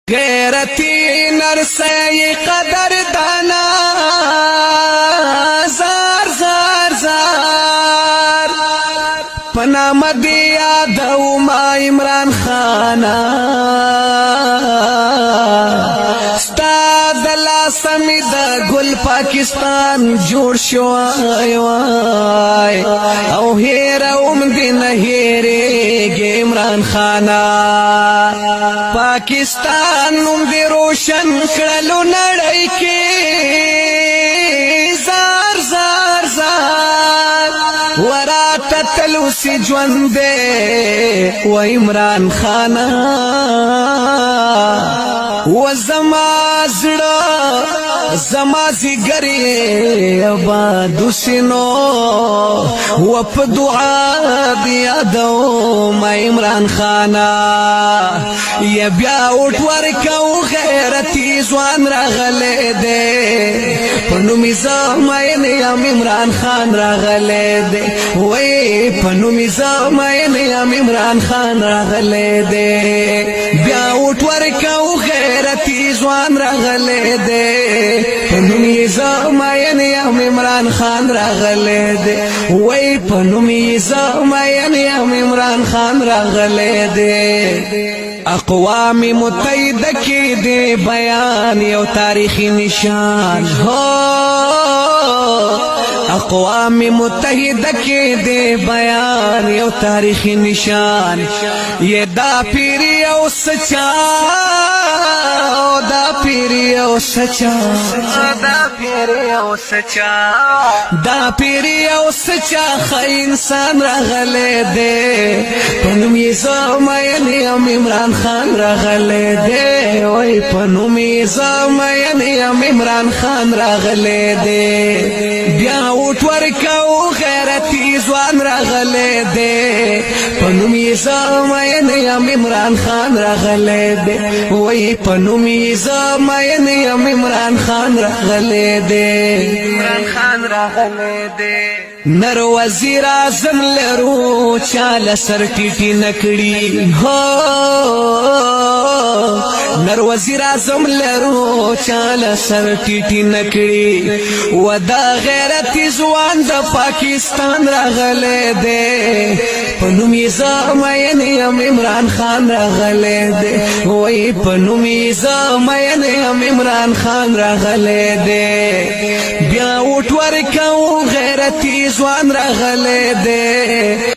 غیرتی نرسی قدر دانا زار زار زار پنام دیا دو ما عمران خانا ستا دلا سمی دا گل پاکستان جوړ شوای وای او هیروم دی نه هیریږي عمران خانا پاکستان نوم دی روشن کړلو نړۍ کې زار زار زار وراته تلو سی ژوند دی و عمران خانا و زما زړه زما زیګری آباد سينو و په دعا دی یادو ما عمران خانا یا بیا اوټ ورکو غیرتی ځوان راغله دے پنومی زماین یم عمران خان راغله دے وای پنومی زماین یم عمران خان راغله دے بیا اوټ ورکو غیرتی ځوان راغله دے پنومی زماین یم عمران خان راغله دے وای پنومی زماین یم عمران خان راغله دے اقوام متحده کی دے بیان یو تاریخی نشان ہو اقوام متحده کی دے بیان یو تاریخی نشان یہ دا پیری او سچا دا پیری او سچا دا پیری او سچا دا پیری او سچا خی انسان راغلے دے پنومی زمین یم عمران خان راغلے دے وای پنومی زمین یم عمران خان راغلے دے بیا اوټ ورکو غیرتی ځوان راغلے دے پنومی زمین یم عمران خان راغلے دے وای پنومی زمین یم عمران خان راغلے دے عمران خان راغلے دے نر وزیر اعظم لرو چاله سر ټیټی نکړي هو نر وزیر اعظم لرو چاله سر ټیټی نکړي ودا غیرتی ځوان د پاکستان راغله دے پنومی زمین یم عمران خان راغله دے وای پنومی زمین یم عمران خان راغله دے بیا اوټ ورکو غیرتی ځوان راغله دے